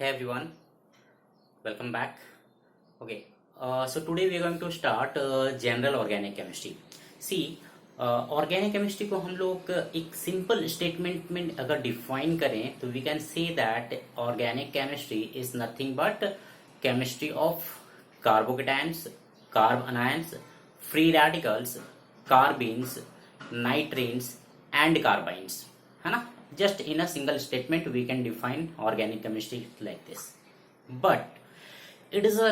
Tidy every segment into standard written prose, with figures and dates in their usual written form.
Hey everyone, welcome back. Okay, so today we are going to start general organic chemistry. See, organic chemistry को हम लोग एक simple statement में अगर define करें तो we can say that organic chemistry is nothing but chemistry of carbocations, carbanions, free radicals, carbenes, nitrenes and carbynes, है ना. Just in a single statement we can define organic chemistry like this. But it is a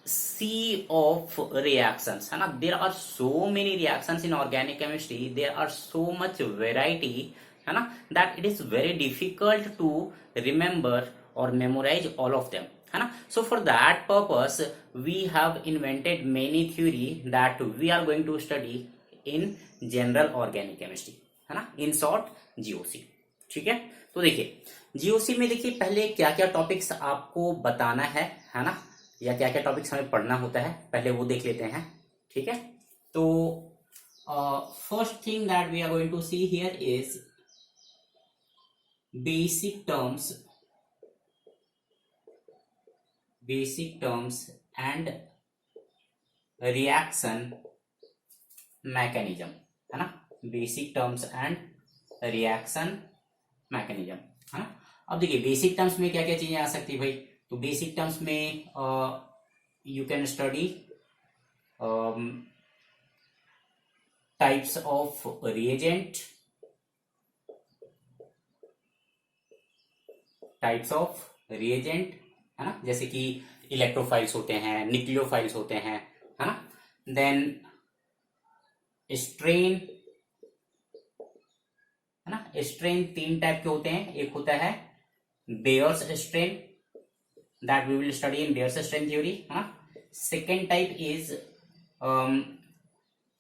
sea of reactions, है ना. There are so many reactions in organic chemistry, there are so much variety, है ना, that it is very difficult to remember or memorize all of them, है ना. So for that purpose we have invented many theory that we are going to study in general organic chemistry, है ना, in short GOC. ठीक है. तो देखिए GOC में देखिए पहले क्या क्या टॉपिक्स आपको बताना है ना, या क्या क्या टॉपिक्स हमें पढ़ना होता है पहले वो देख लेते हैं. ठीक है. तो first thing that we are going to see here is basic terms and reaction mechanism, है ना. Basic terms and reaction mechanism, है ना. अब देखिए बेसिक टर्म्स में क्या क्या चीजें आ सकती है भाई. तो बेसिक टर्म्स में you can study types of reagent, है ना, जैसे कि इलेक्ट्रोफाइल्स होते हैं, न्यूक्लियोफाइल्स होते हैं, है ना. देन स्ट्रेन, है ना. स्ट्रेन तीन टाइप के होते हैं. एक होता है Baeyer's strain, that we will study in Baeyer's strain theory, है ना. Second type is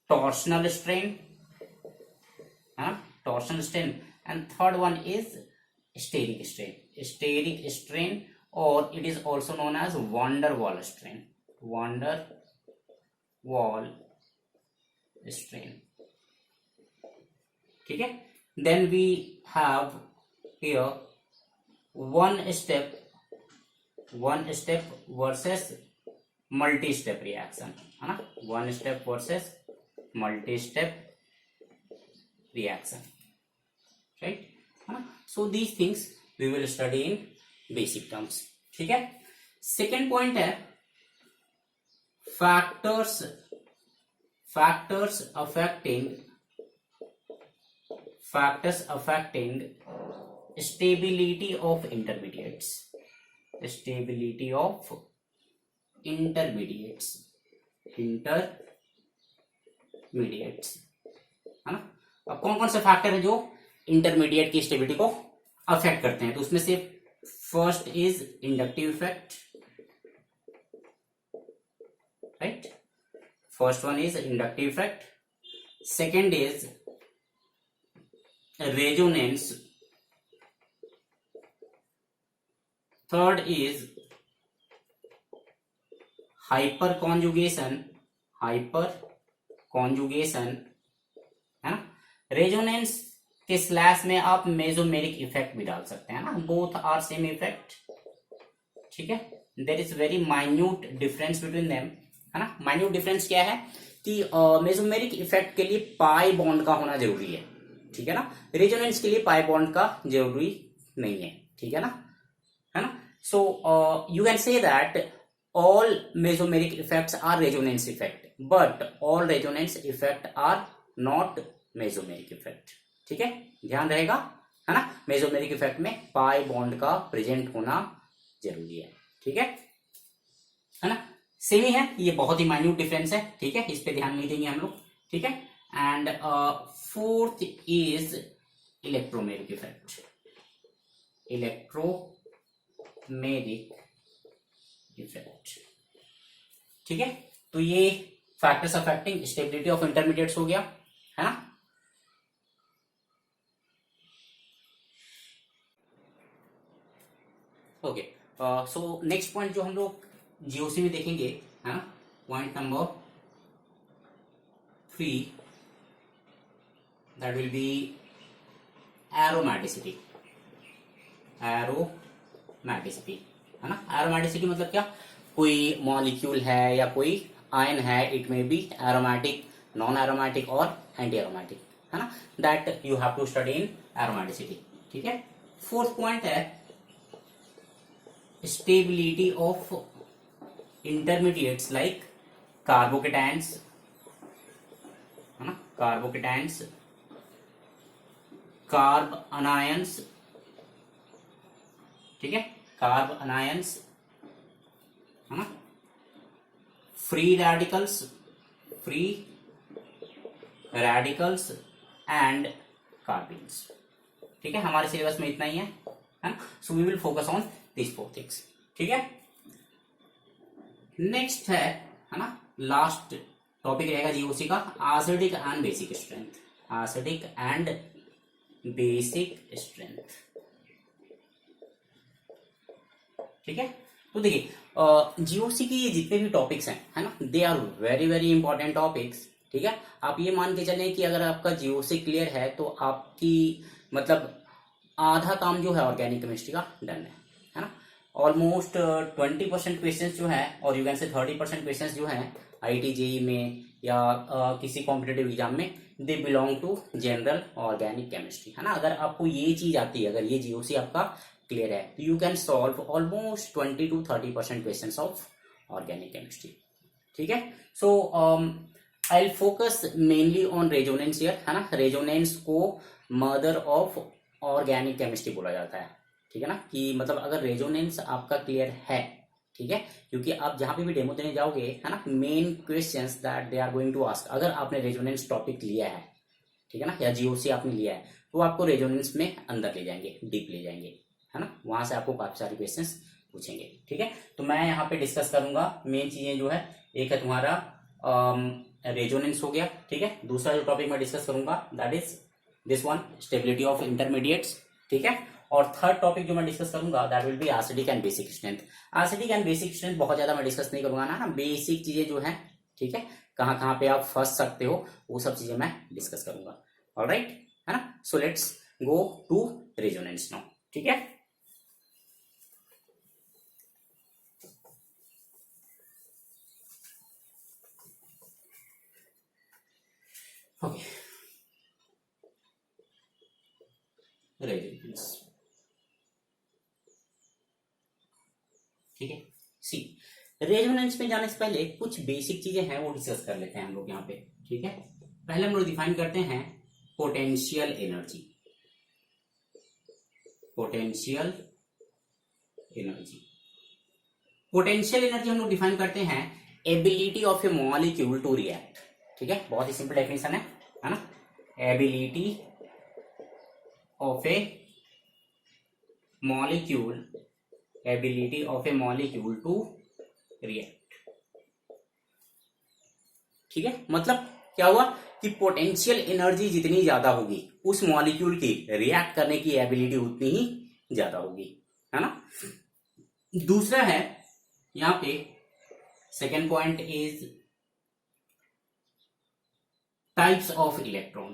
torsional strain, है ना, torsional strain. And third one is steric strain, और it is also known as van der Waals strain, ठीक है. Then we have here one step versus multi-step reaction, है ना. one step versus multi-step reaction, right, है ना. So these things we will study in basic terms. ठीक है. Second point है factors affecting stability of intermediates, है ना. अब कौन कौन से फैक्टर है जो इंटरमीडिएट की स्टेबिलिटी को अफेक्ट करते हैं. तो उसमें से first is inductive effect, right. First one is inductive effect. Second is resonance. Third is hyperconjugation, है ना. रेजोनेंस के स्लैश में आप मेसोमेरिक इफेक्ट भी डाल सकते हैं ना. बोथ आर सेम इफेक्ट, ठीक है. There is very minute difference between them, है ना. माइन्यूट डिफरेंस क्या है कि मेसोमेरिक इफेक्ट के लिए पाई बॉन्ड का होना जरूरी है, ठीक है ना. रेजोनेंस के लिए पाई बॉन्ड का जरूरी नहीं है, ठीक है ना, है ना. So you can say that all mesomeric effects are resonance effect, but all resonance effect are not mesomeric effect, ठीक है. ध्यान रहेगा, है ना. मेसोमेरिक इफेक्ट में पाई बॉन्ड का प्रेजेंट होना जरूरी है, ठीक है ना. सेम ही है, ये बहुत ही माइन्यूट डिफरेंस है, ठीक है. इस पे ध्यान नहीं देंगे हम लोग, ठीक है. And fourth is electromeric effect. ठीक है. तो ये factors affecting stability of intermediates हो गया, है ना. ओके. सो नेक्स्ट पॉइंट जो हम लोग जीओसी में देखेंगे, है ना, point number 3, that will be aromaticity. Aromaticity, है ना। एरोमेटिसिटी मतलब क्या, कोई मॉलिक्यूल है या कोई आयन है, it may be aromatic, non aromatic और एंटी एरोमेटिक, है ना, that you have to study in aromaticity. ठीक है। फोर्थ पॉइंट है stability of intermediates like carbocations, है ना, कार्बोकेटाइन्स, कार्ब अनायंस, ठीक है, कार्ब अनायंस, है ना, free radicals, free radicals and carbenes. ठीक है, हमारे सिलेबस में इतना ही है ना। So we will focus on this four things. ठीक है। नेक्स्ट है ना, लास्ट टॉपिक रहेगा जीओसी का, acidic and basic strength, acidic and basic strength. ठीक है। तो देखिए जीओसी की ये जितने भी टॉपिक्स हैं, है ना, they are very very important topics. ठीक है। आप ये मान के चलें कि अगर आपका जीओसी क्लियर है तो आपकी मतलब आधा काम जो है ऑर्गेनिक केमिस्ट्री का डन है ना। ऑलमोस्ट 20% क्वेश्चंस जो है, और यू कैन से 30% क्वेश्चंस जो है आईटी जेई में या किसी कॉम्पिटेटिव एग्जाम में, they belong to general organic chemistry, है ना। अगर आपको ये चीज आती है, अगर ये जीओसी आपका क्लियर है, तो you can solve almost 20 to 30% questions of organic chemistry. ठीक है। So I will focus mainly on resonance here, है ना। रेजोनेंस को मदर ऑफ ऑर्गेनिक केमिस्ट्री बोला जाता है। ठीक है ना, कि मतलब अगर रेजोनेंस आपका क्लियर है, ठीक है, क्योंकि आप जहां पे भी डेमो देने जाओगे, है ना, main questions that they are going to ask, अगर आपने रेजोनेंस टॉपिक लिया है, ठीक है ना, या जीओसी आपने लिया है, तो आपको रेजोनेंस में अंदर ले जाएंगे, डीप ले जाएंगे, है ना, वहां से आपको काफी सारे क्वेश्चंस पूछेंगे। ठीक है। तो मैं यहाँ पे डिस्कस करूंगा मेन चीजें जो है, एक है तुम्हारा रेजोनेंस हो गया। ठीक है। दूसरा जो टॉपिक मैं डिस्कस करूंगा that is this one, stability of intermediates. ठीक है। और थर्ड टॉपिक जो मैं डिस्कस करूंगा that will B acidic and basic strength. Acidic and basic strength बहुत ज्यादा मैं डिस्कस नहीं करूंगा ना, बेसिक चीजें जो है, ठीक है, कहां कहां पे आप फंस सकते हो, वो सब चीजें मैं डिस्कस करूंगा। ऑलराइट, है ना। So let's go to resonance now. ठीक है। Okay, resonance. ठीक है। सी, रेजोनेंस में जाने से पहले कुछ बेसिक चीजें हैं वो डिस्कस कर लेते हैं हम लोग यहाँ पे। ठीक है। पहले हम लोग डिफाइन करते हैं potential energy. Potential energy, potential energy हम लोग डिफाइन करते हैं ability of a molecule to react. ठीक है, बहुत ही सिंपल डेफिनेशन है ना। Ability of a molecule, ability of a molecule to react. ठीक है, मतलब क्या हुआ कि पोटेंशियल एनर्जी जितनी ज्यादा होगी, उस मॉलिक्यूल की रिएक्ट करने की एबिलिटी उतनी ही ज्यादा होगी, है ना। दूसरा है यहां पे second point is types of electron.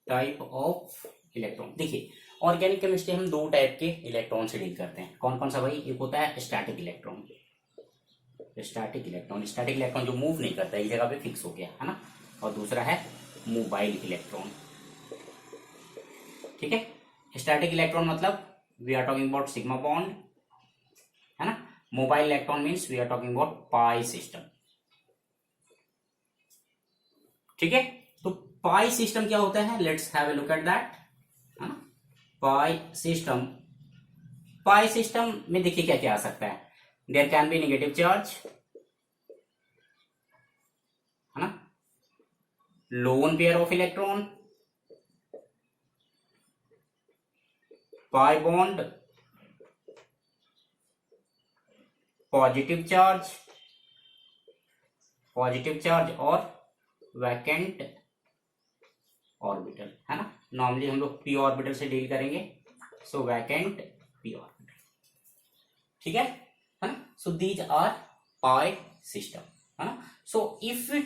Type of electron, देखिए ऑर्गेनिक केमिस्ट्री हम दो टाइप के इलेक्ट्रॉन से डील करते हैं। कौन कौन सा भाई? एक होता है static electron. Static electron, static electron जो मूव नहीं करता, एक जगह पे फिक्स हो गया, है ना। और दूसरा है मोबाइल इलेक्ट्रॉन। ठीक है। स्टैटिक इलेक्ट्रॉन मतलब we are talking about sigma bond, है ना। Mobile electron means we are talking about pi system. ठीक है। तो पाई सिस्टम क्या होता है? Let's have a look at that, है ना। पाई सिस्टम, पाई सिस्टम में देखिए क्या क्या आ सकता है। There can be negative charge, है ना, lone pair of electron, pi bond, positive charge, positive charge और वैकेंट ऑर्बिटल, है ना। नॉर्मली हम लोग पी ऑर्बिटल से डील करेंगे, सो वैकेंट पी ऑर्बिटल। ठीक है ना। So these are pi system, है ना। So if we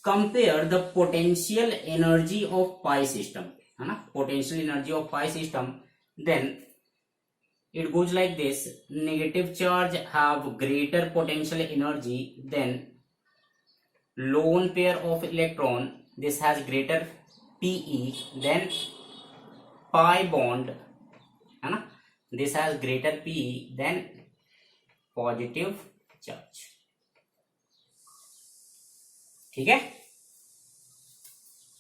compare the potential energy of pi system, है ना, potential energy of pi system, then it goes like this: negative charge have greater potential energy than lone pair of electron. This has greater pe than pi bond, है ना. This has greater pe than positive charge. ठीक है.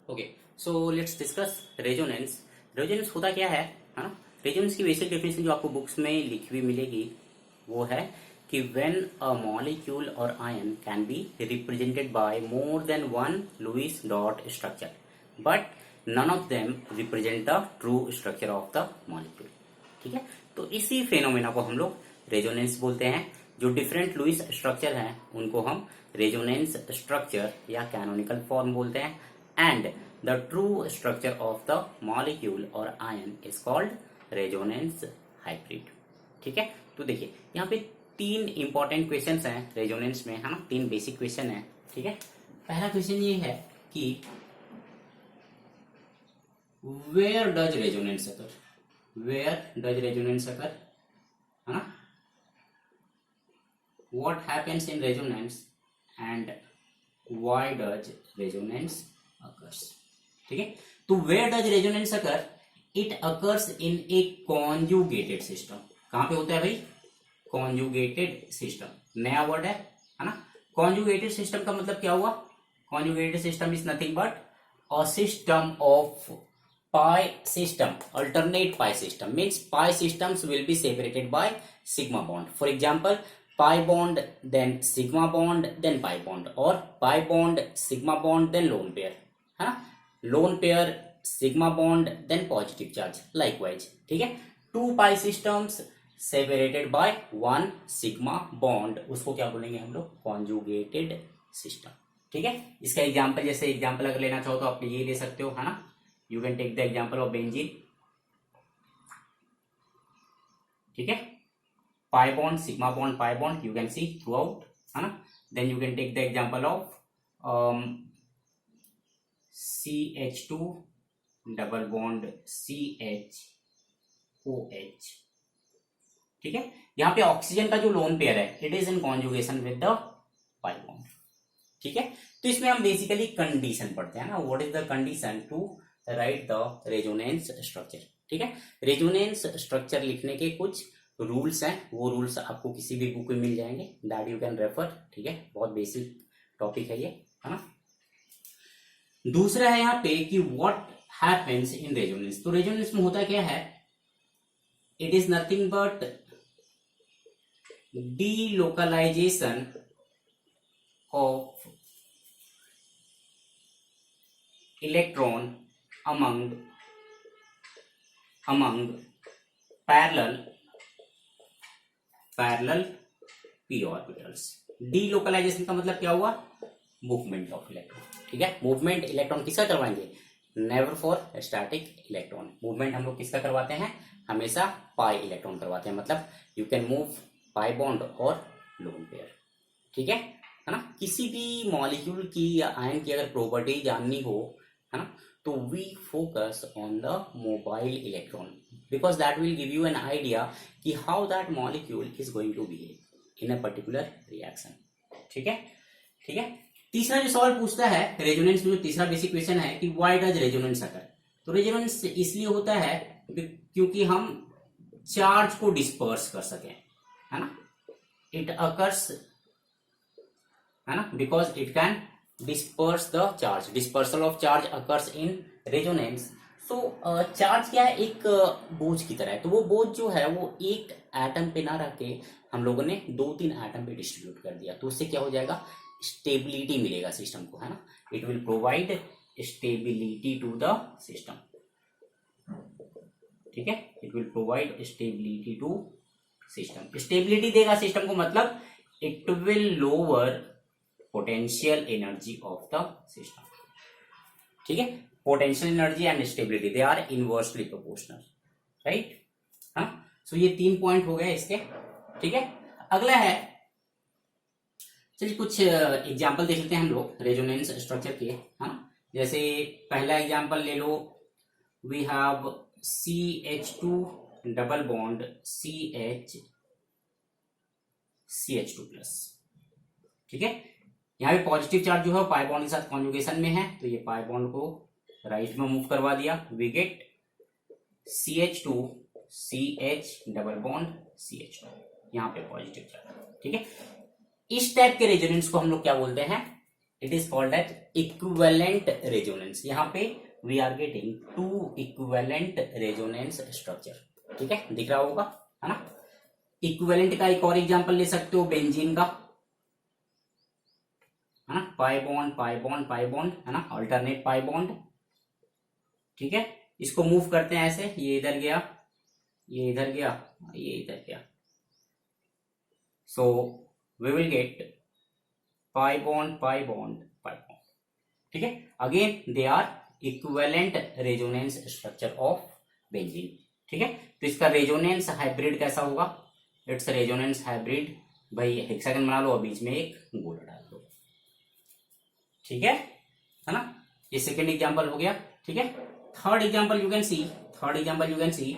Okay, so let's discuss resonance. Resonance होता क्या है ना. Resonance की basic definition जो आपको बुक्स में लिखी हुई मिलेगी वो है कि व्हेन अ मॉलिक्यूल और ion can be represented by more than one Lewis dot structure, but none of them represent the true structure of the molecule. ठीक है, तो इसी फेनोमेना को हम लोग रेजोनेंस बोलते हैं. जो डिफरेंट लुईस स्ट्रक्चर हैं उनको हम रेजोनेंस स्ट्रक्चर या कैनोनिकल फॉर्म बोलते हैं. And the true structure of the molecule और ion is called resonance hybrid. ठीक है, तो देखिए यहाँ पे 3 इंपॉर्टेंट क्वेश्चन हैं रेजोनेंस में, है ना. 3 बेसिक क्वेश्चन है. ठीक है, पहला क्वेश्चन ये है कि where does resonance occur, where does resonance occur, है ना. What happens in resonance and why does resonance occurs. ठीक है, तो where does resonance occur? It occurs in a conjugated system. कहां पे होता है भाई? Conjugated system. नया वर्ड है ना. Conjugated system का मतलब क्या हुआ? Conjugated system is nothing but a system of pi system, alternate pi system. Means pi systems will be separated by sigma bond. For example, pi bond then sigma bond then pi bond, और pi bond sigma bond then lone pair, है ना. lone pair sigma bond then positive charge likewise. ठीक है, 2 pi systems separated by 1 sigma bond, उसको क्या बोलेंगे हम लोग? conjugated system. ठीक है, इसका एग्जांपल, जैसे एग्जांपल अगर लेना चाहो तो आप ये ले सकते हो, है ना. You can take the example of benzene. ठीक है, pi bond sigma bond pi bond you can see throughout, है ना. then you can take the example of CH2 double bond CHOH. ठीक है, यहाँ पे ऑक्सीजन का जो लोन पेयर है it is in conjugation with the pi bond. ठीक है, तो इसमें हम बेसिकली कंडीशन पढ़ते हैं ना. What is the condition to write the resonance structure. ठीक है, रेजोनेंस स्ट्रक्चर लिखने के कुछ रूल्स हैं, वो रूल्स आपको किसी भी बुक में मिल जाएंगे, दैट यू कैन रेफर. ठीक है, बहुत बेसिक टॉपिक है ये, है ना. दूसरा है यहाँ पे कि व्हाट हैपेंस इन रेजोनेंस. तो रेजोनेंस में होता क्या है? It is nothing but delocalization of electron among parallel p orbitals. Delocalization का मतलब क्या हुआ? Movement of electron. ठीक है, मूवमेंट इलेक्ट्रॉन किसका करवाएंगे? Never for static electron. Movement हम लोग किसका करवाते हैं? हमेशा पाई इलेक्ट्रॉन करवाते हैं. मतलब you can move pi bond और लोन पेयर. ठीक है ना. किसी भी मॉलिक्यूल की या आयन की अगर प्रॉपर्टी जाननी हो, है ना, तो we focus on the mobile electron, because that will give you an idea कि how that molecule is going to behave in a particular reaction. ठीक है, ठीक है. तीसरा जो सवाल पूछता है रेजोनेंस में, जो तीसरा बेसिक क्वेश्चन है कि why does resonance occur. तो रेजोनेंस इसलिए होता है क्योंकि हम चार्ज को डिस्पर्स कर सकें, है ना. इट अकर्स, है ना, because it can disperse the charge. Dispersal of charge occurs in resonance. तो चार्ज क्या है? एक बोझ की तरह है. तो वो बोझ जो है वो एक एटम पे ना रह के हम लोगों ने 2-3 एटम पे डिस्ट्रीब्यूट कर दिया. तो उससे क्या हो जाएगा? स्टेबिलिटी मिलेगा सिस्टम को, है ना. It will provide stability to the system. ठीक है, it will provide stability to system. Stability देगा सिस्टम को, मतलब it will lower potential energy of the system. ठीक है, potential energy and stability they are inversely proportional, right. हाँ, so ये 3 point हो गए इसके. ठीक है, अगला है, चलिए कुछ एग्जांपल देख लेते हैं हम लोग रेजोनेंस स्ट्रक्चर के. हाँ, जैसे पहला एग्जांपल ले लो, we have CH2 double bond CH2+। ठीक है, यहाँ पे पॉजिटिव चार्ज जो है पाई बॉन्ड के साथ कॉन्जुगेशन में है, तो ये पाई बॉन्ड को राइट में मूव करवा दिया, we get CH2 CH double bond CH2, यहाँ पे पॉजिटिव चार्ज। ठीक है, इस टाइप के रेजोनेंस को हम लोग क्या बोलते हैं, it is called at equivalent resonance. यहाँ पे we are getting two equivalent resonance structure. ठीक है, दिख रहा होगा, है ना। इक्विवेलेंट का एक और एग्जांपल ले सकते हो बेंजीन का, है ना, पाई bond pi bond pi bond, है ना, अल्टरनेट पाई बॉन्ड। ठीक है, इसको मूव करते हैं ऐसे, ये इधर गया, ये इधर गया, ये इधर गया, so we will get pi bond pi bond pi bond. ठीक है, again they are equivalent resonance structure of benzene. ठीक है, तो इसका रेजोनेंस हाइब्रिड कैसा होगा, इट्स रेजोनेंस हाइब्रिड, भाई हेक्सागन बना लो और बीच में एक गोला डाल दो। ठीक है ना, ये सेकेंड एग्जांपल हो गया। ठीक है, third example you can C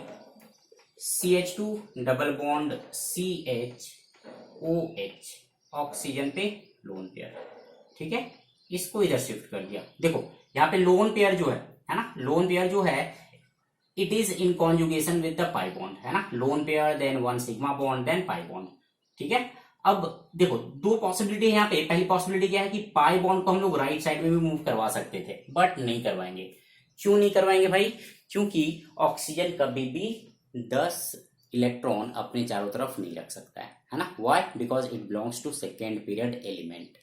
CH2 double bond CHOH, oxygen पे लोन पेयर। ठीक है, इसको इधर शिफ्ट कर दिया। देखो यहाँ पे लोन पेयर जो है ना, लोन पेयर जो है it is in conjugation with the pi bond, है ना, lone pair then one sigma bond then pi bond. ठीक है, अब देखो दो पॉसिबिलिटी है यहाँ पे। पहली पॉसिबिलिटी क्या है कि पाई बॉन्ड को हम लोग राइट साइड में भी मूव करवा सकते थे, बट नहीं करवाएंगे। क्यों नहीं करवाएंगे भाई, क्योंकि ऑक्सीजन कभी भी 10 इलेक्ट्रॉन अपने चारों तरफ नहीं रख सकता है ना। Why, because it belongs to second period element.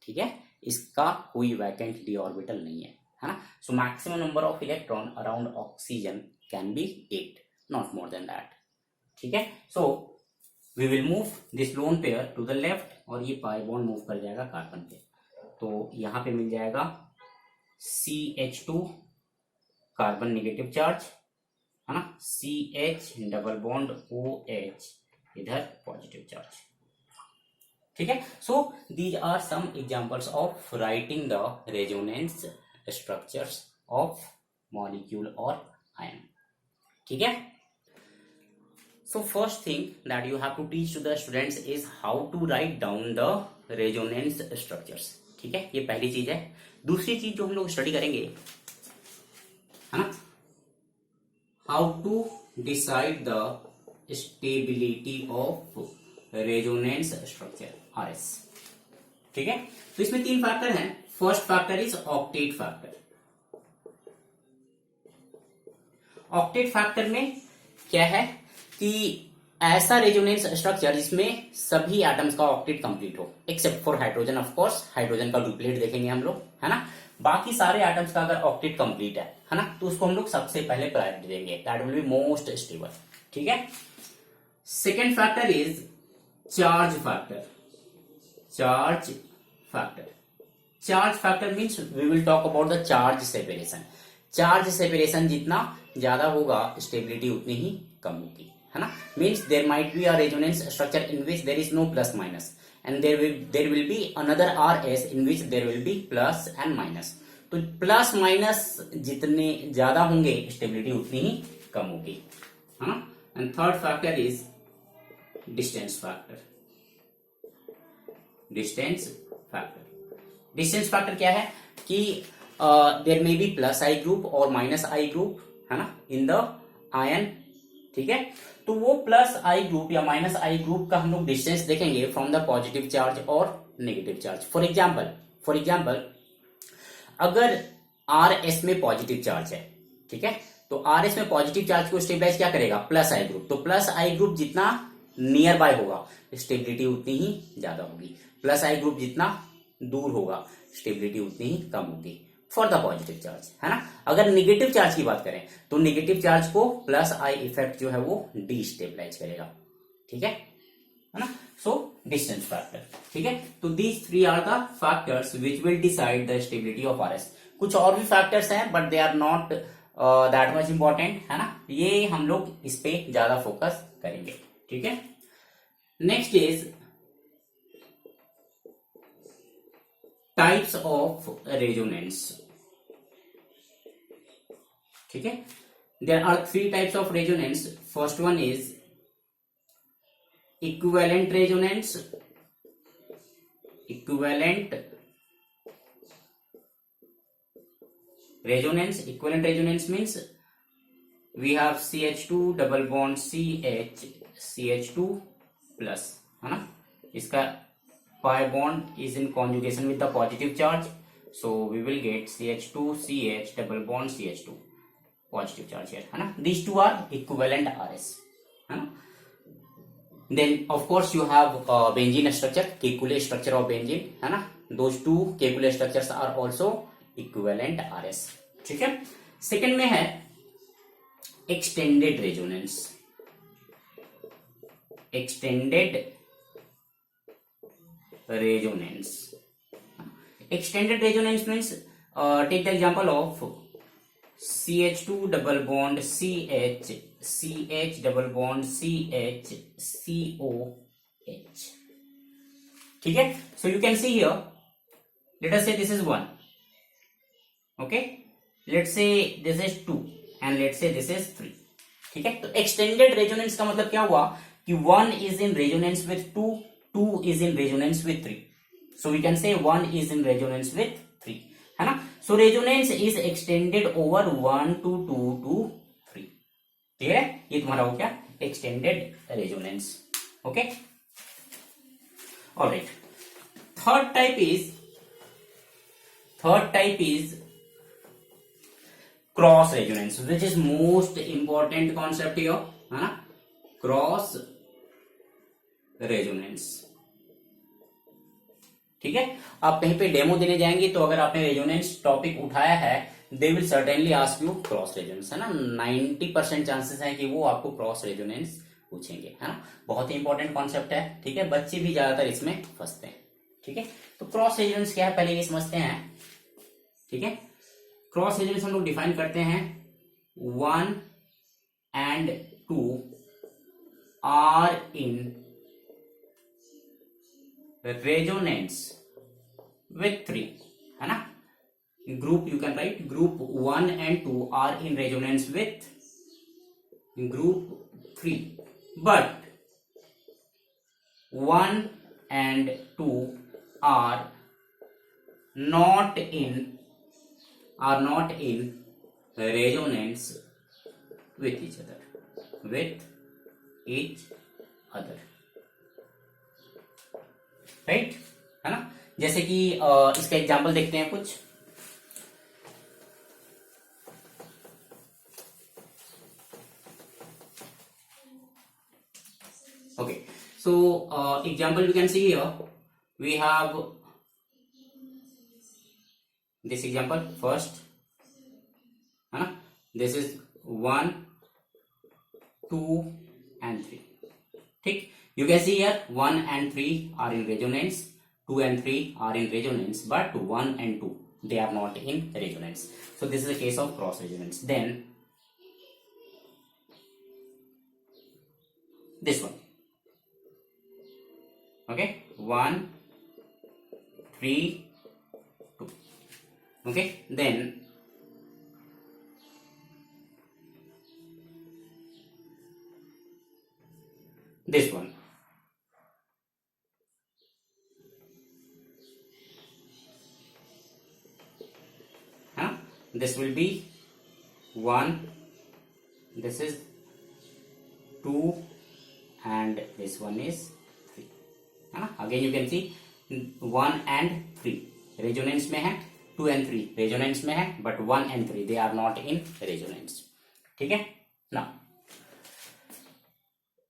ठीक है, इसका कोई वैकेंट डी ऑर्बिटल नहीं है ना। So maximum number of electron around oxygen can be 8, not more than that. ठीक है, so we will move this lone pair to the left और ये पाई बॉन्ड मूव कर जाएगा कार्बन पे, तो यहां पे मिल जाएगा CH2 कार्बन नेगेटिव चार्ज, है ना, CH डबल बॉन्ड OH इधर पॉजिटिव चार्ज। ठीक है, so these are some examples of writing the resonance structures of molecule और आयन। ठीक है, so first thing that you have to teach to the students is how to write down the resonance structures। ठीक है, ये पहली चीज है। दूसरी चीज जो हम लोग स्टडी करेंगे, है ना, how to decide the stability of resonance structure RS। ठीक है, तो इसमें 3 फैक्टर हैं। First factor is octet factor. Octet factor में क्या है कि ऐसा रेजोनेंस स्ट्रक्चर जिसमें सभी एटम्स का ऑक्टेट कंप्लीट हो, except for hydrogen. Of course hydrogen का डुप्लीकेट देखेंगे हम लोग, है ना। बाकी सारे एटम्स का अगर ऑक्टेट कंप्लीट है ना, तो उसको हम लोग सबसे पहले प्रायोरिटी देंगे, that will be most stable. ठीक है, second factor is charge factor. Charge factor, charge factor means we will talk about the charge separation. Charge separation जितना ज्यादा होगा स्टेबिलिटी उतनी ही कम होगी, है ना। Means there might be a resonance structure in which there is no plus minus, and there will be another RS in which there will be plus and minus. तो plus minus जितने ज्यादा होंगे stability उतनी ही कम होगी, है ना। And third factor is distance factor. Distance factor, distance factor क्या है कि there may be plus I group or minus I group, है ना, इन द आयन। ठीक है, तो वो प्लस आई ग्रुप या माइनस आई ग्रुप का हम लोग डिस्टेंस देखेंगे फ्रॉम द पॉजिटिव चार्ज और नेगेटिव चार्ज। फॉर एग्जाम्पल अगर RS में पॉजिटिव चार्ज है, ठीक है, तो RS में पॉजिटिव चार्ज को स्टेबलाइज क्या करेगा, प्लस आई ग्रुप। तो प्लस आई ग्रुप जितना नियर बाय होगा स्टेबिलिटी उतनी ही ज्यादा होगी, प्लस आई ग्रुप जितना दूर होगा स्टेबिलिटी उतनी ही कम होगी फॉर द पॉजिटिव चार्ज, है ना। अगर नेगेटिव चार्ज की बात करें तो नेगेटिव चार्ज को प्लस आई इफेक्ट जो है वो डिस्टेबलाइज करेगा। ठीक है ना, सो डिस्टेंस फैक्टर। ठीक है, तो these 3 are the factors which will decide the stability of RS। कुछ और भी फैक्टर्स हैं but they are not that much important, है ना, ये हम लोग इस पे ज्यादा फोकस करेंगे। ठीक है, next is types of resonance. ठीक है, There are three types of resonance. First one is equivalent resonance. Equivalent resonance means we have CH2 double bond CH, CH2 plus, है ना. इसका pi bond is in conjugation with the positive charge, so we will get CH2 CH double bond CH2 positive charge here, है ना. These two are equivalent RS, है ना. Then of course you have benzene structure, Kekulé structure of benzene, है ना. Those two Kekulé structures are also equivalent RS. ठीक है. Second में है extended resonance. Extended resonance. Extended resonance means take the example of CH2 double bond CH, CH double bond CH, COH. ठीक है. So you can see here, let us say this is 1. Okay, let's say this is 2 and let's say this is 3. ठीक है. तो extended resonance का मतलब क्या हुआ कि 1 is in resonance with 2, 2 is in resonance with 3. So we can say 1 is in resonance with 3, है ना. So resonance is extended over 1 to 2 to 3. ठीक है. ये तुम्हारा हो गया extended resonance. Okay, alright. Third type is cross resonance, which is most important concept here, है ना. Cross resonance. ठीक है. आप कहीं पे डेमो देने जाएंगे तो अगर आपने रेजोनेंस टॉपिक उठाया है, they will certainly ask you cross resonance, है ना. 90% चांसेस है कि वो आपको क्रॉस रेजोनेंस पूछेंगे, है ना. बहुत ही इंपॉर्टेंट कॉन्सेप्ट है. ठीक है. बच्चे भी ज्यादातर इसमें फंसते हैं. ठीक है. तो क्रॉस रेजोनेंस क्या है पहले ये समझते हैं. ठीक है. क्रॉस रेजोनेंस हम लोग डिफाइन करते हैं 1 and 2 are in resonance with 3, है ना. Group you can write group 1 and 2 are in resonance with group 3, but 1 and 2 are not in resonance with each other, right, है ना. जैसे कि इसका एग्जांपल देखते हैं कुछ. Okay, so example we can see here. We have this example first, है ना. this is 1, 2 and 3. ठीक. You can see here 1 and 3 are in resonance, 2 and 3 are in resonance, but 1 and 2 they are not in resonance. So this is a case of cross resonance. Then this one. Okay, 1, 3, 2. Okay, then this one. This will be 1, this is 2 and this one is 3, है ना. Again you can see 1 and 3 resonance में है, 2 and 3 resonance में है, but 1 and 3 they are not in resonance. ठीक है ना.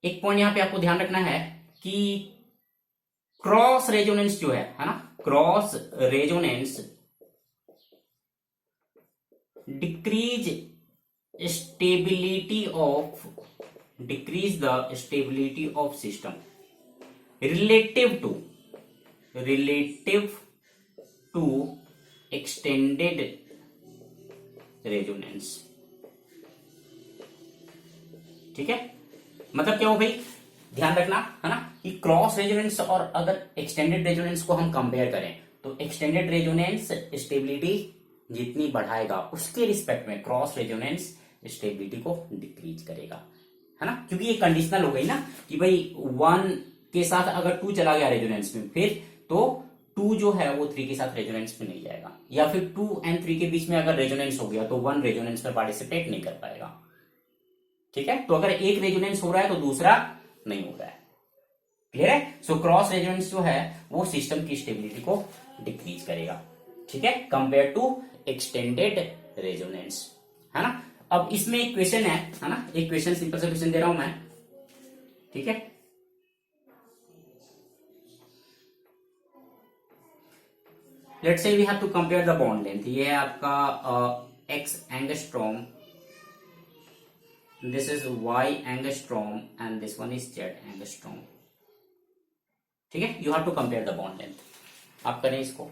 एक पॉइंट यहां पे आपको ध्यान रखना है कि क्रॉस रेजोनेंस जो है ना, cross resonance decrease the stability of system relative to extended resonance. ठीक है. मतलब क्या हो भाई, ध्यान रखना, है ना, कि क्रॉस रेजोनेंस और अगर एक्सटेंडेड रेजोनेंस को हम कंपेयर करें तो एक्सटेंडेड रेजोनेंस स्टेबिलिटी जितनी बढ़ाएगा उसके रिस्पेक्ट में क्रॉस रेजोनेंस स्टेबिलिटी को डिक्रीज करेगा, है ना, क्योंकि ये कंडीशनल हो गई ना कि भाई 1 के साथ अगर 2 चला गया रेजोनेंस में, फिर तो 2 जो है वो 3 के साथ रेजोनेंस में नहीं जाएगा, या फिर 2 और 3 के बीच में अगर रेजोनेंस हो गया तो 1 रेजोनेंस में पार्टिसिपेट नहीं कर पाएगा। ठीक है, तो अगर एक रेजोनेंस हो रहा है तो दूसरा नहीं हो रहा है। क्लियर है? सो क्रॉस रेजोनेंस जो है वो सिस्टम की स्टेबिलिटी को डिक्रीज करेगा, ठीक है, कंपेयर टू एक्सटेंडेड रेजोनेंस, है ना। अब इसमें एक क्वेश्चन है ना, एक क्वेश्चन, सिंपल सा क्वेश्चन दे रहा हूं मैं, ठीक है। Let's say we have to compare the bond length, ये है आपका x angstrom, this is y angstrom and this one is z angstrom, ठीक है। You have to compare the bond length, आप करें इसको।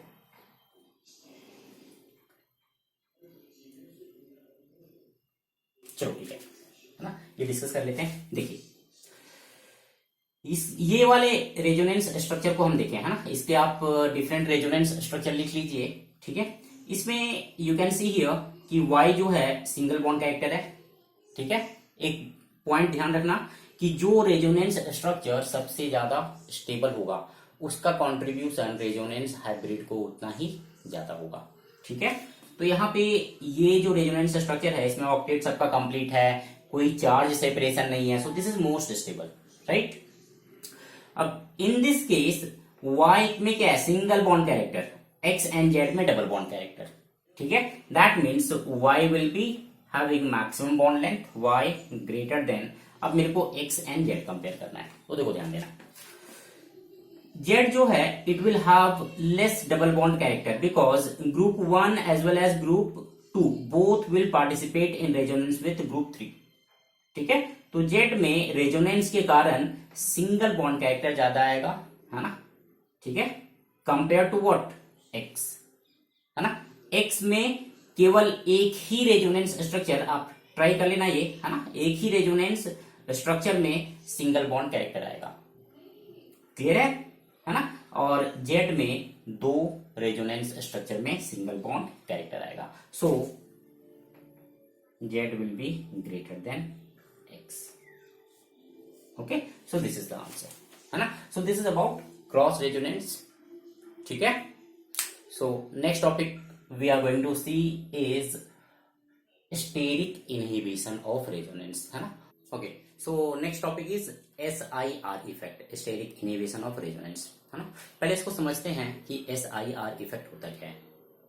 चलो ठीक है ना, ये डिस्कस कर लेते हैं। देखिए ये वाले रेजोनेंस स्ट्रक्चर को हम देखें, है ना, इसके आप डिफरेंट रेजोनेंस स्ट्रक्चर लिख लीजिए, ठीक है। इसमें यू कैन सी हियर कि y जो है सिंगल बॉन्ड कैरेक्टर है, ठीक है। एक पॉइंट ध्यान रखना कि जो रेजोनेंस स्ट्रक्चर सबसे ज्यादा स्टेबल होगा उसका कंट्रीब्यूशन रेजोनेंस हाइब्रिड को उतना ही ज्यादा होगा, ठीक है। तो यहाँ पे ये जो रेजोनेंस स्ट्रक्चर है इसमें ऑक्टेट सबका कंप्लीट है, कोई चार्ज सेपरेशन नहीं है, सो this is most stable, right. अब इन दिस केस y में क्या है, single bond character, x and z में डबल बॉन्ड कैरेक्टर, ठीक है। That means y will be having maximum bond length, y greater than, अब मेरे को x एंड z कंपेयर करना है, तो देखो ध्यान देना, Z जो है it will have less double bond character because group 1 as well as group 2 both will participate in resonance with group 3, ठीक है। तो Z में रेजोनेंस के कारण सिंगल बॉन्ड कैरेक्टर ज्यादा आएगा, है ना, ठीक है, कंपेयर टू व्हाट X, है ना। X में केवल एक ही रेजोनेंस स्ट्रक्चर, आप ट्राई कर लेना ये, है ना, एक ही रेजोनेंस स्ट्रक्चर में सिंगल बॉन्ड कैरेक्टर आएगा, क्लियर है ना। और Z में 2 रेजोनेंस स्ट्रक्चर में सिंगल बॉन्ड कैरेक्टर आएगा, so Z will be greater than X, okay. So this is the answer, है ना। So this is about cross resonance, ठीक है। So next topic we are going to see is steric inhibition of resonance, है ना, okay. So next topic is SIR effect, steric inhibition of resonance, है ना। पहले इसको समझते हैं कि SIR इफेक्ट होता क्या है,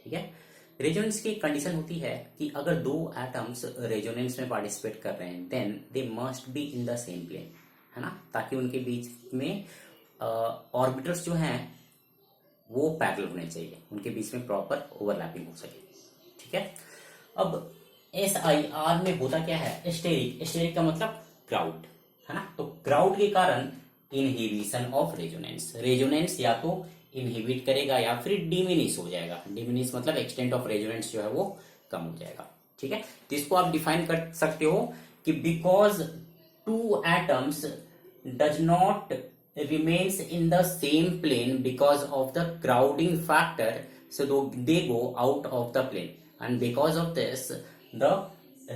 ठीक है। रेजोनेंस की कंडीशन होती है कि अगर 2 एटम्स रेजोनेंस में पार्टिसिपेट कर रहे हैं then they must be in the same plane, है ना, ताकि उनके बीच में ऑर्बिटल्स जो हैं वो पैरेलल होने चाहिए, उनके बीच में प्रॉपर ओवरलैपिंग हो सके, ठीक है। अब SIR में होता क्या है, स्टेरिक, स्टेरिक का मतलब क्राउड, है ना, तो क्राउड के कारण इनहिबिशन ऑफ रेजोनेंस, रेजोनेंस या तो इनहिबिट करेगा या फिर डिमिनिश हो जाएगा, डिमिनिश मतलब एक्सटेंट ऑफ रेजोनेंस जो है वो कम हो जाएगा, ठीक है। तो इसको आप डिफाइन कर सकते हो कि because 2 atoms does not remains in the same plane because of the crowding factor, so they go out of the plane, and because of this the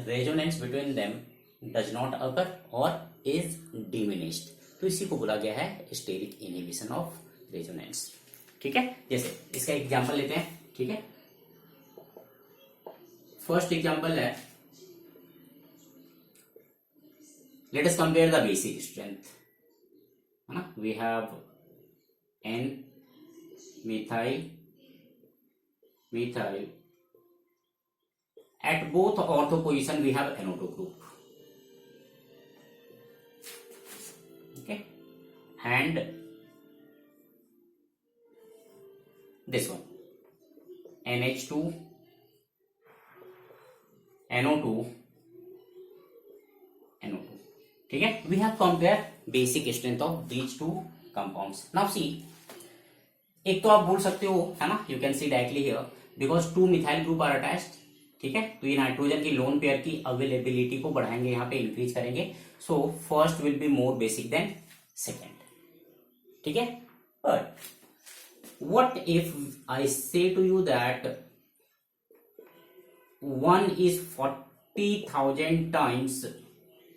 resonance between them does not occur or is diminished, तो इसी को बोला गया है steric inhibition of resonance, ठीक है। जैसे इसका एग्जांपल लेते हैं, ठीक है। फर्स्ट एग्जांपल है, let us compare the basic strength, है ना, we have N methyl at both ortho position we have NO2 group, okay, and this one NH2 NO2 NO2, ठीक है। We have compare basic strength of these 2 compounds. Now see, एक तो आप बोल सकते हो, है ना, you can see directly here because 2 methyl group are attached, ठीक है, तो ये नाइट्रोजन की लोन पेयर की अवेलेबिलिटी को बढ़ाएंगे, यहाँ पे इंक्रीज करेंगे, so first will be more basic than second, ठीक है। But what if I say to you that one is 50,000 times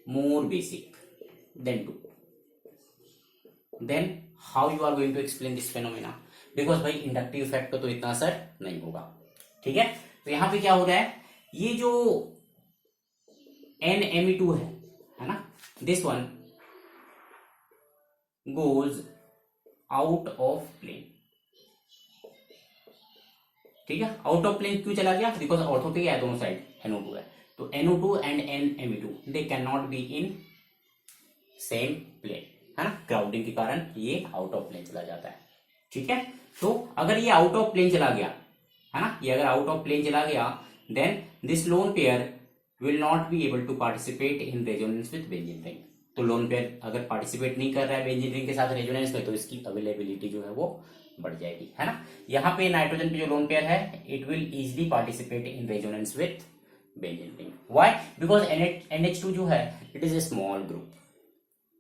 more basic than 2, then how you are going to explain this phenomena? Because भाई inductive effect का तो इतना असर नहीं होगा, ठीक है। तो यहां पे क्या हो रहा है, ये जो NMe2 है ना, this one goes out of plane, ठीक है। आउट ऑफ प्लेन क्यों चला गया? बिकॉज ऑर्थो पे है दोनों साइड, NO2 है, तो NO2 and NMe2 they can not be in same plane, है ना, क्राउडिंग के कारण ये आउट ऑफ प्लेन चला जाता है, ठीक है। तो अगर ये आउट ऑफ प्लेन चला गया, है ना, ये अगर आउट ऑफ प्लेन चला गया, then this lone pair will not be able to participate in resonance with benzene ring. तो लोन पेयर अगर पार्टिसिपेट नहीं कर रहा है बेंजीन रिंग के साथ रेजोनेंस में, तो इसकी अवेलेबिलिटी जो है वो बढ़ जाएगी, है ना। यहाँ पे नाइट्रोजन पे जो लोन पेयर है, it will easily participate in resonance with benzene ring. Why? Because NH2 जो है it is a small group,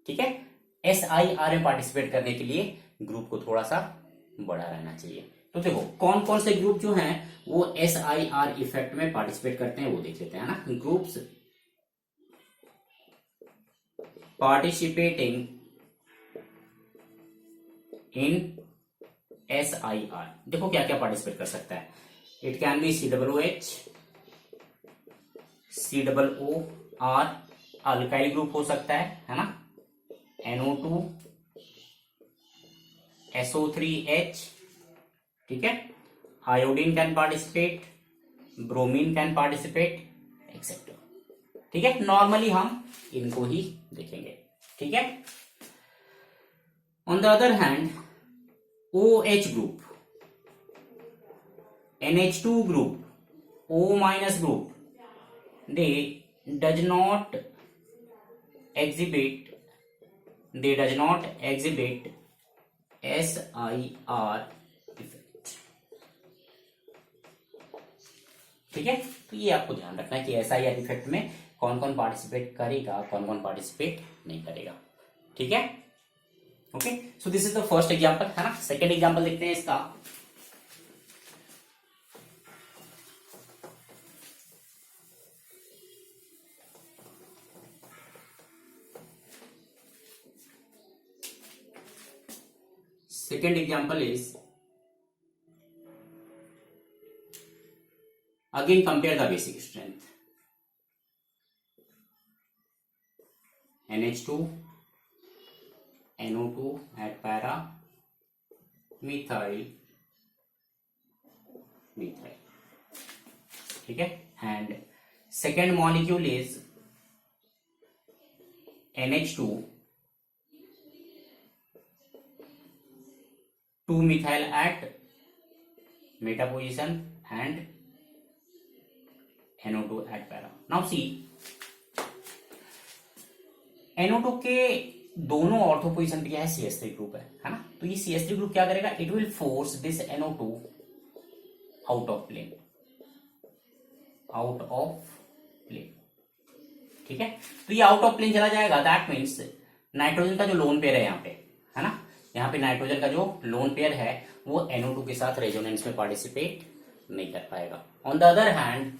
ठीक है। SIR में पार्टिसिपेट करने के लिए ग्रुप को थोड़ा सा बड़ा रहना चाहिए। तो देखो कौन कौन से ग्रुप जो हैं वो SIR इफेक्ट में पार्टिसिपेट करते हैं वो देख लेते हैं, ना। ग्रुप्स पार्टिसिपेटिंग इन SIR, देखो क्या क्या पार्टिसिपेट कर सकता है। It can B COOH, COOR, alkyl group हो सकता है ना, NO2, SO3H, ठीक है। Iodine can participate, bromine can participate etcetera, ठीक है। नॉर्मली हम इनको ही देखेंगे, ठीक है। On the other hand OH group, NH2 group, O- group, they does not exhibit SIR effect, ठीक है। तो ये आपको ध्यान रखना है कि SIR इफेक्ट में कौन कौन पार्टिसिपेट करेगा, कौन कौन पार्टिसिपेट नहीं करेगा, ठीक है। Okay, so this is the first example, है ना। सेकेंड एग्जांपल देखते हैं इसका। Second example is, again compare the basic strength. NH2, NO2 at para, methyl, ठीक है। And second molecule is NH2, 2-methyl at meta position and NO2 at para. Now see, NO2 के दोनों ortho position पे क्या है, CH3 group है ना। तो ये CH3 ग्रुप क्या करेगा, it will force this NO2 out of plane, ठीक है। तो ये आउट ऑफ प्लेन चला जाएगा, दैट मीन्स नाइट्रोजन का जो लोन पेयर है यहाँ पे, है ना, यहाँ पे नाइट्रोजन का जो लोन पेयर है वो NO2 के साथ रेजोनेंस में पार्टिसिपेट नहीं कर पाएगा। On the other hand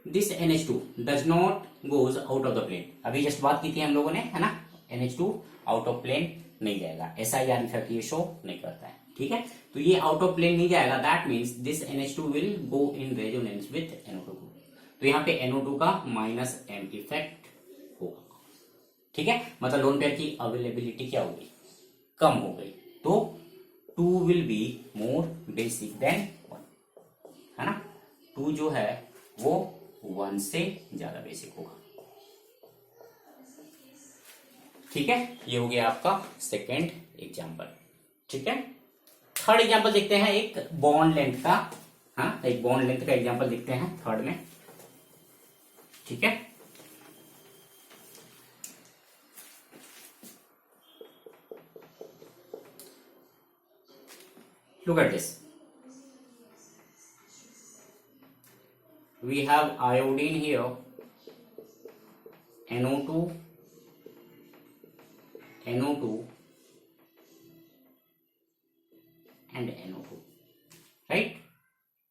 this NH2 does not goes out of the plane, अभी जस्ट बात की थी हम लोगों ने, है ना। NH2 आउट ऑफ प्लेन नहीं जाएगा, SIR इफेक्ट ये शो नहीं करता है, ठीक है। तो ये आउट ऑफ प्लेन नहीं जाएगा, that means this NH2 will go in resonance with NO2 group. तो यहाँ पे NO2 का -M इफेक्ट होगा, ठीक है। मतलब लोन पेयर की अवेलेबिलिटी क्या होगी, कम हो गई, तो 2 will be more basic than 1, है ना। 2 जो है वो 1 से ज्यादा बेसिक होगा, ठीक है। ये हो गया आपका सेकेंड एग्जाम्पल, ठीक है। थर्ड एग्जाम्पल देखते हैं, एक बॉन्ड लेंथ का, हाँ, एक बॉन्ड लेंथ का एग्जाम्पल देखते हैं थर्ड में, ठीक है। Look at this. We have iodine here, NO2, and NO2, right?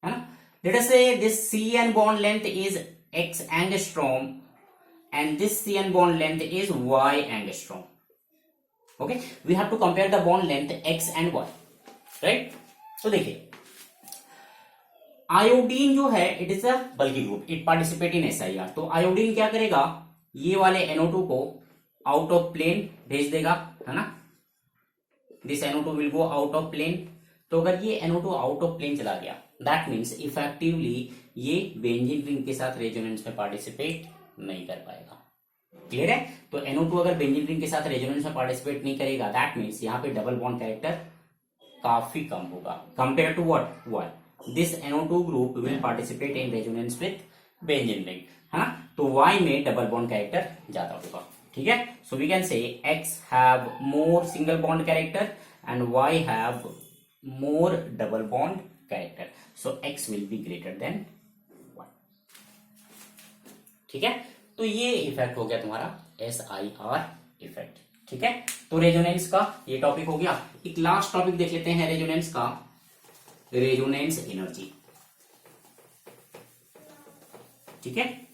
है ना? Let us say this CN bond length is x angstrom and this CN bond length is y angstrom. Okay, we have to compare the bond length x and y, right? तो देखिए iodine जो है it is a bulky group, it participate in SIR। तो iodine क्या करेगा, ये वाले NO2 को आउट ऑफ प्लेन भेज देगा, है ना, this NO2 will go out of plane. तो अगर ये NO2 आउट ऑफ प्लेन चला गया दैट मीन्स इफेक्टिवली ये बेंजीन रिंग के साथ रेजोनेंस में पार्टिसिपेट नहीं कर पाएगा। क्लियर है? तो NO2 अगर बेंजीन रिंग के साथ रेजोनेंस में पार्टिसिपेट नहीं करेगा दैट मीन्स यहाँ पे डबल बॉन्ड कैरेक्टर काफी कम होगा compare to what Y। This NO2 group will participate in resonance with benzene ring, है ना, तो Y में डबल बॉन्ड कैरेक्टर ज्यादा होगा। ठीक है, so we can say X have more single bond character and Y have more double bond character, so X will be greater than Y। ठीक है, तो ये इफेक्ट हो गया तुम्हारा SIR इफेक्ट। ठीक है, तो रेजोनेंस का ये टॉपिक हो गया। एक लास्ट टॉपिक देख लेते हैं रेजोनेंस का, रेजोनेंस एनर्जी। ठीक है,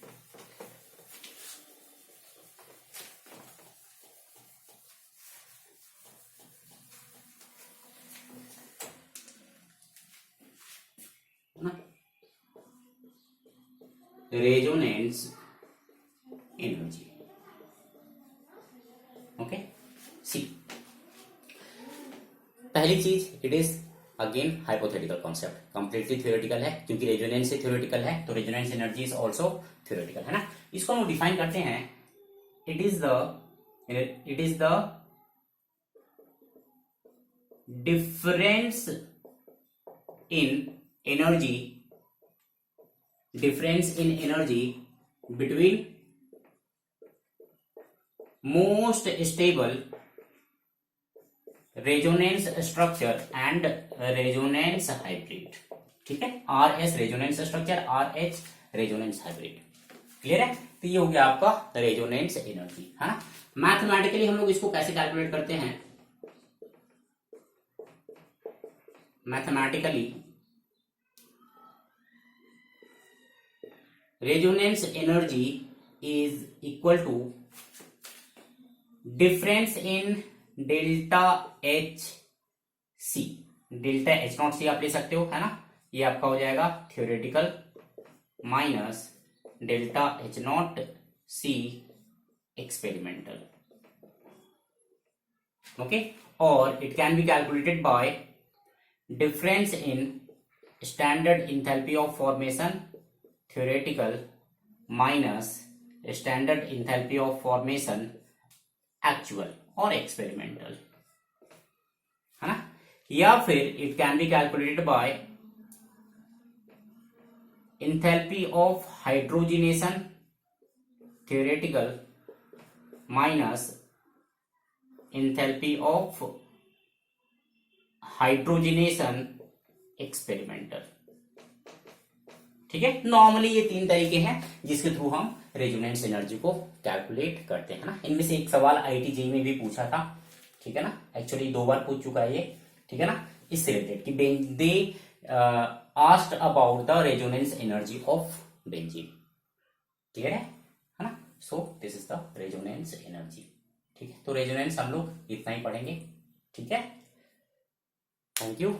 रेजोनेंस एनर्जी। ओके, सी पहली चीज it is again hypothetical concept, completely theoretical है क्योंकि रेजोनेंस से थ्योरेटिकल है, तो resonance energy is also theoretical, है ना। इसको हम डिफाइन करते हैं, it is the difference in energy, difference in energy between most stable resonance structure and resonance hybrid। ठीक है, RS resonance structure, RH resonance hybrid. Clear है? तो ये हो गया आपका रेजोनेंस एनर्जी, है ना। मैथमेटिकली हम लोग इसको कैसे कैलकुलेट करते हैं, mathematically resonance energy is equal to difference in delta H C। Delta H not C आप ले सकते हो, है ना, ये आपका हो जाएगा theoretical minus delta H not C experimental. Okay, और it can be calculated by difference in standard enthalpy of formation theoretical minus standard enthalpy of formation actual और experimental, है ना, या फिर it can be calculated by enthalpy of hydrogenation theoretical minus enthalpy of hydrogenation experimental। ठीक है, normally ये तीन तरीके हैं जिसके थ्रू हम रेजोनेंस एनर्जी को कैलकुलेट करते हैं ना। इनमें से एक सवाल IIT JEE में भी पूछा था, ठीक है ना, एक्चुअली 2 बार पूछ चुका है ये, ठीक है ना, इससे रिलेटेड कि they asked about the resonance energy of benzene. Clear है ना। So this is the resonance energy. ठीक है, तो रेजोनेंस हम लोग इतना ही पढ़ेंगे। ठीक है, थैंक यू।